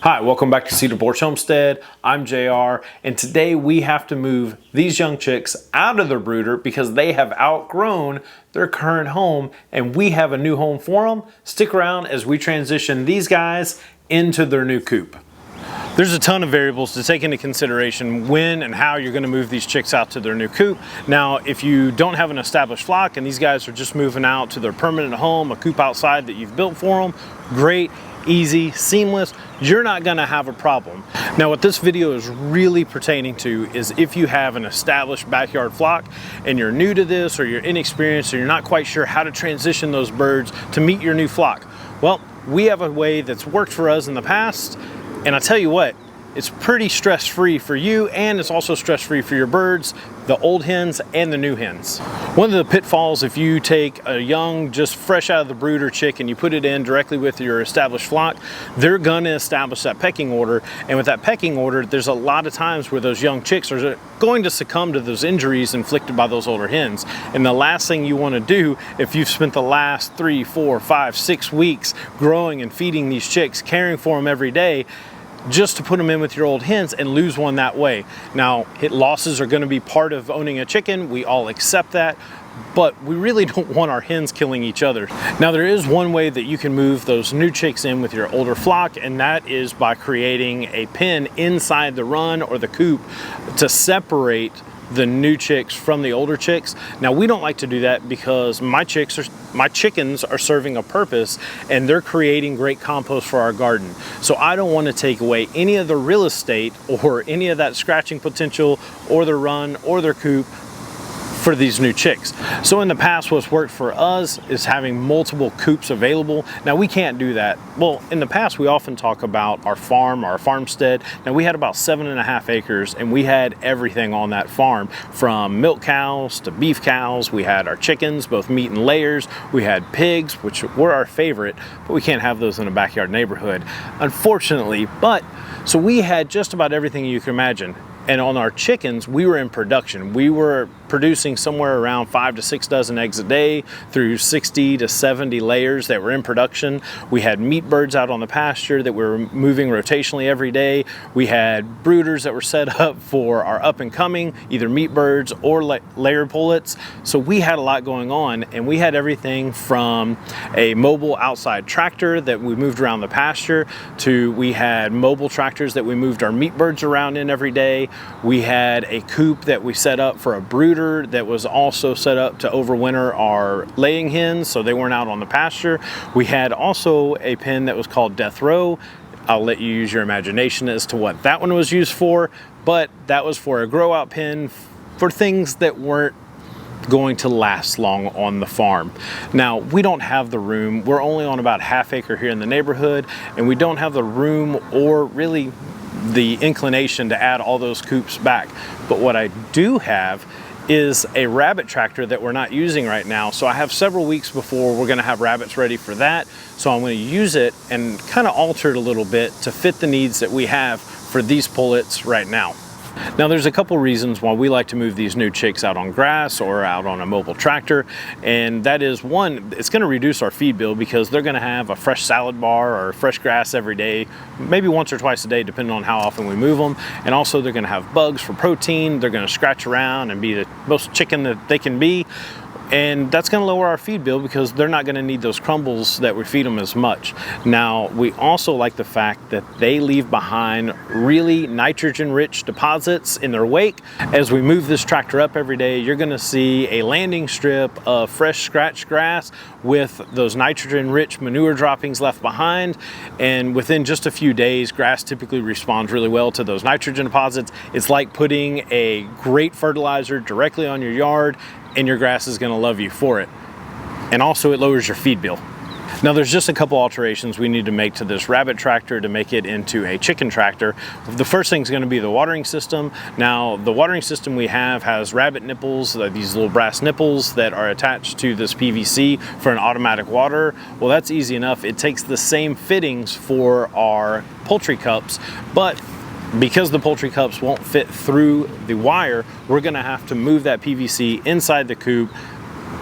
Hi, welcome back to Cedar Porch Homestead. I'm JR, and today we have to move these young chicks out of their brooder because they have outgrown their current home and we have a new home for them. Stick around as we transition these guys into their new coop. There's a ton of variables to take into consideration when and how you're going to move these chicks out to their new coop. Now, if you don't have an established flock and these guys are just moving out to their permanent home, a coop outside that you've built for them, great, easy, seamless, you're not going to have a problem. Now, what this video is really pertaining to is if you have an established backyard flock and you're new to this, or you're inexperienced, or you're not quite sure how to transition those birds to meet your new flock. Well, we have a way that's worked for us in the past, and I'll tell you what, it's pretty stress-free for you, and it's also stress-free for your birds, the old hens and the new hens. One of the pitfalls if you take a young, just fresh out of the brooder chick and you put it in directly with your established flock, they're gonna establish that pecking order. And with that pecking order, there's a lot of times where those young chicks are going to succumb to those injuries inflicted by those older hens. And the last thing you wanna do, if you've spent the last 3, 4, 5, 6 weeks growing and feeding these chicks, caring for them every day, just to put them in with your old hens and lose one that way. Now, hit losses are gonna be part of owning a chicken. We all accept that, but we really don't want our hens killing each other. Now, there is one way that you can move those new chicks in with your older flock, and that is by creating a pen inside the run or the coop to separate the new chicks from the older chicks. Now, we don't like to do that because my chickens are serving a purpose and they're creating great compost for our garden. So I don't want to take away any of the real estate or any of that scratching potential or their run or their coop for these new chicks. So in the past, what's worked for us is having multiple coops available. Now, we can't do that. Well, in the past, we often talk about our farm, our farmstead. Now, we had about 7.5 acres and we had everything on that farm, from milk cows to beef cows. We had our chickens, both meat and layers. We had pigs, which were our favorite, but we can't have those in a backyard neighborhood, unfortunately. But so we had just about everything you can imagine. And on our chickens, we were in production. We were producing somewhere around 5 to 6 dozen eggs a day through 60 to 70 layers that were in production. We had meat birds out on the pasture that we were moving rotationally every day. We had brooders that were set up for our up and coming, either meat birds or layer pullets. So we had a lot going on, and we had everything from a mobile outside tractor that we moved around the pasture to we had mobile tractors that we moved our meat birds around in every day. We had a coop that we set up for a brooder that was also set up to overwinter our laying hens so they weren't out on the pasture. We had also a pen that was called Death Row. I'll let you use your imagination as to what that one was used for, but that was for a grow out pen for things that weren't going to last long on the farm. Now, we don't have the room. We're only on about ½ acre here in the neighborhood, and we don't have the room or really the inclination to add all those coops back. But what I do have is a rabbit tractor that we're not using right now. So I have several weeks before we're gonna have rabbits ready for that. So I'm gonna use it and kind of alter it a little bit to fit the needs that we have for these pullets right now. Now, there's a couple reasons why we like to move these new chicks out on grass or out on a mobile tractor, and that is, one, it's going to reduce our feed bill because they're going to have a fresh salad bar or fresh grass every day, maybe once or twice a day depending on how often we move them. And also, they're going to have bugs for protein. They're going to scratch around and be the most chicken that they can be. And that's going to lower our feed bill because they're not going to need those crumbles that we feed them as much. Now, we also like the fact that they leave behind really nitrogen-rich deposits in their wake. As we move this tractor up every day, you're going to see a landing strip of fresh scratched grass with those nitrogen-rich manure droppings left behind. And within just a few days, grass typically responds really well to those nitrogen deposits. It's like putting a great fertilizer directly on your yard, and your grass is gonna love you for it. And also, it lowers your feed bill. Now, there's just a couple alterations we need to make to this rabbit tractor to make it into a chicken tractor. The first thing is gonna be the watering system. Now, the watering system we have has rabbit nipples, these little brass nipples that are attached to this PVC for an automatic water. Well, that's easy enough. It takes the same fittings for our poultry cups, but because the poultry cups won't fit through the wire, we're gonna have to move that PVC inside the coop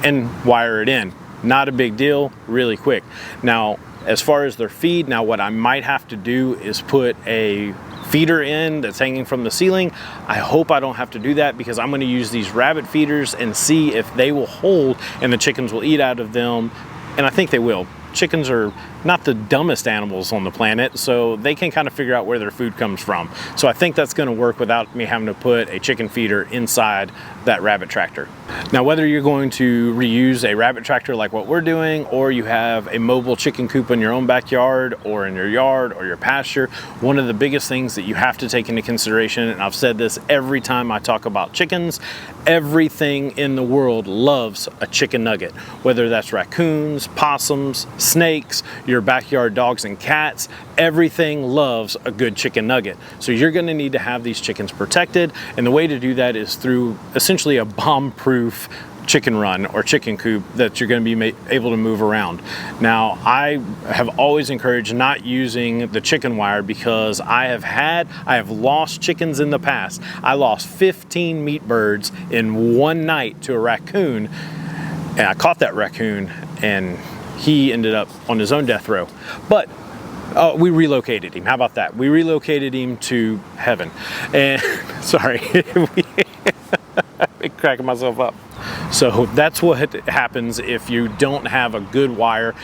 and wire it in. Not a big deal, really quick. Now, As far as their feed, now what I might have to do is put a feeder in that's hanging from the ceiling. I hope I don't have to do that, because I'm going to use these rabbit feeders and see if they will hold and the chickens will eat out of them, and I think they will. Chickens are not the dumbest animals on the planet, so they can kind of figure out where their food comes from. So I think that's going to work without me having to put a chicken feeder inside that rabbit tractor. Now, whether you're going to reuse a rabbit tractor like what we're doing, or you have a mobile chicken coop in your own backyard or in your yard or your pasture, one of the biggest things that you have to take into consideration, and I've said this every time I talk about chickens, everything in the world loves a chicken nugget, whether that's raccoons, possums, snakes, your backyard dogs and cats. Everything loves a good chicken nugget. So you're going to need to have these chickens protected, and the way to do that is through essentially a bomb-proof chicken run or chicken coop that you're going to be able to move around. Now, I have always encouraged not using the chicken wire, because I have lost chickens in the past. I lost 15 meat birds in one night to a raccoon, and I caught that raccoon, and he ended up on his own death row. But we relocated him. How about that? We relocated him to heaven. And sorry, I'm cracking myself up. So that's what happens if you don't have a good wire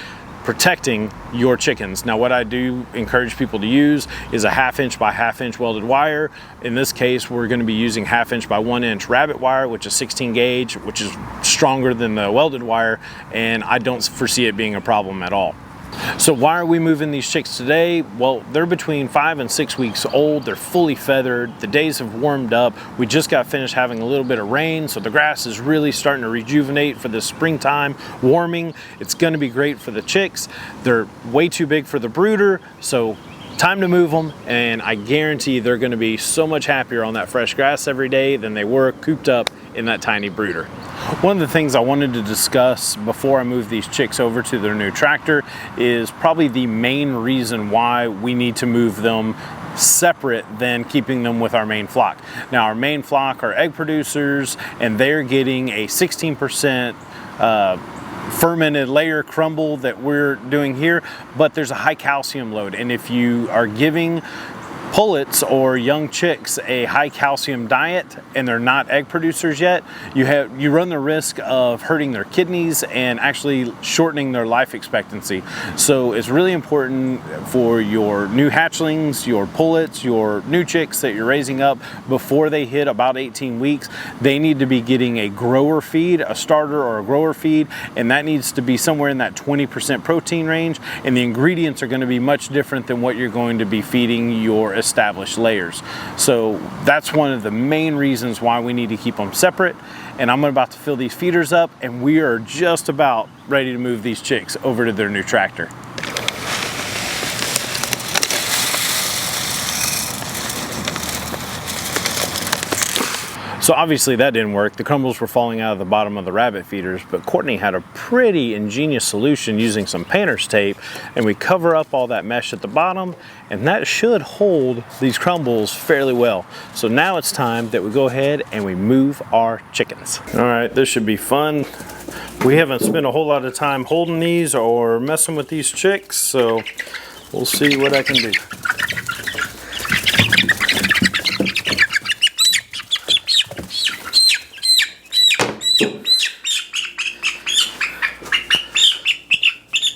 protecting your chickens. Now, what I do encourage people to use is a 1/2 inch by 1/2 inch welded wire. In this case, we're going to be using 1/2 inch by 1 inch rabbit wire, which is 16 gauge, which is stronger than the welded wire, and I don't foresee it being a problem at all. So why are we moving these chicks today? Well, they're between 5 and 6 weeks old. They're fully feathered. The days have warmed up. We just got finished having a little bit of rain, so the grass is really starting to rejuvenate for this springtime warming. It's going to be great for the chicks. They're way too big for the brooder, so time to move them, and I guarantee they're going to be so much happier on that fresh grass every day than they were cooped up in that tiny brooder. One of the things I wanted to discuss before I move these chicks over to their new tractor is probably the main reason why we need to move them separate than keeping them with our main flock. Now, our main flock are egg producers, and they're getting a 16% fermented layer crumble that we're doing here, but there's a high calcium load, and if you are giving pullets or young chicks a high calcium diet and they're not egg producers yet, you run the risk of hurting their kidneys and actually shortening their life expectancy. So it's really important for your new hatchlings, your pullets, your new chicks that you're raising up before they hit about 18 weeks, they need to be getting a grower feed, a starter or a grower feed, and that needs to be somewhere in that 20% protein range, and the ingredients are going to be much different than what you're going to be feeding your established layers. So that's one of the main reasons why we need to keep them separate. And I'm about to fill these feeders up, and we are just about ready to move these chicks over to their new tractor. So obviously that didn't work. The crumbles were falling out of the bottom of the rabbit feeders, but Courtney had a pretty ingenious solution using some painter's tape, and we cover up all that mesh at the bottom, and that should hold these crumbles fairly well. So now it's time that we go ahead and we move our chickens. All right, this should be fun. We haven't spent a whole lot of time holding these or messing with these chicks, so we'll see what I can do.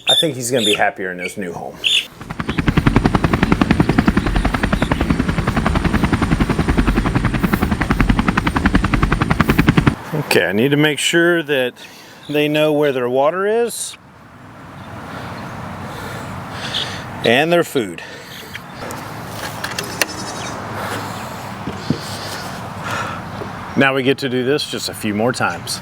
I think he's going to be happier in his new home. Okay, I need to make sure that they know where their water is and their food. Now we get to do this just a few more times.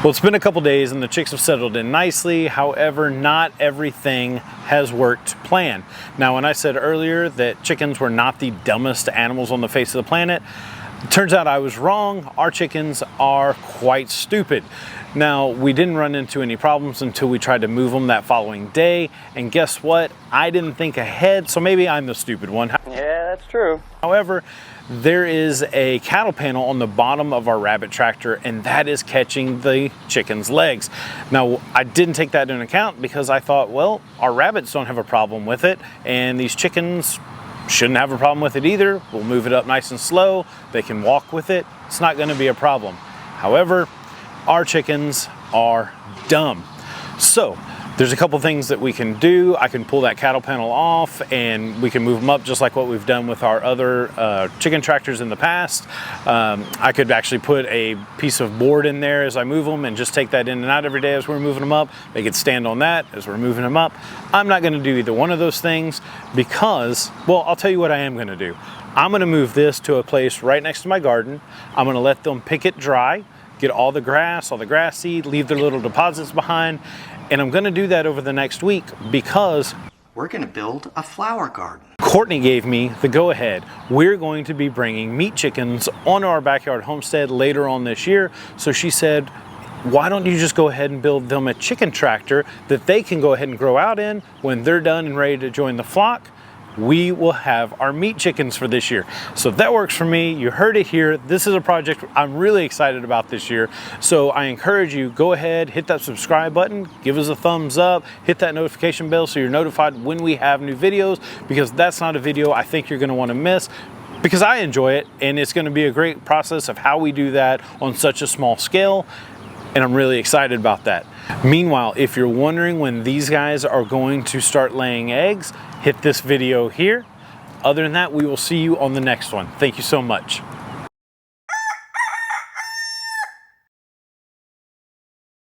Well, it's been a couple days and the chicks have settled in nicely. However, not everything has worked to plan. Now, when I said earlier that chickens were not the dumbest animals on the face of the planet, it turns out I was wrong. Our chickens are quite stupid. Now, we didn't run into any problems until we tried to move them that following day. And guess what? I didn't think ahead, so maybe I'm the stupid one. Yeah, that's true. However, there is a cattle panel on the bottom of our rabbit tractor, and that is catching the chicken's legs. Now, I didn't take that into account because I thought, well, our rabbits don't have a problem with it, and these chickens shouldn't have a problem with it either. We'll move it up nice and slow. They can walk with it. It's not going to be a problem. However, our chickens are dumb. So there's a couple things that we can do. I can pull that cattle panel off and we can move them up just like what we've done with our other chicken tractors in the past. I could actually put a piece of board in there as I move them and just take that in and out every day as we're moving them up. They could stand on that as we're moving them up. I'm not gonna do either one of those things because, well, I'll tell you what I am gonna do. I'm gonna move this to a place right next to my garden. I'm gonna let them pick it dry, get all the grass seed, leave their little deposits behind. And I'm gonna do that over the next week because we're gonna build a flower garden. Courtney gave me the go-ahead. We're going to be bringing meat chickens onto our backyard homestead later on this year. So she said, why don't you just go ahead and build them a chicken tractor that they can go ahead and grow out in. When they're done and ready to join the flock, we will have our meat chickens for this year. So if that works for me, you heard it here. This is a project I'm really excited about this year. So I encourage you, go ahead, hit that subscribe button, give us a thumbs up, hit that notification bell so you're notified when we have new videos, because that's not a video I think you're gonna wanna miss, because I enjoy it and it's gonna be a great process of how we do that on such a small scale. And I'm really excited about that. Meanwhile, if you're wondering when these guys are going to start laying eggs, hit this video here. Other than that, we will see you on the next one. Thank you so much.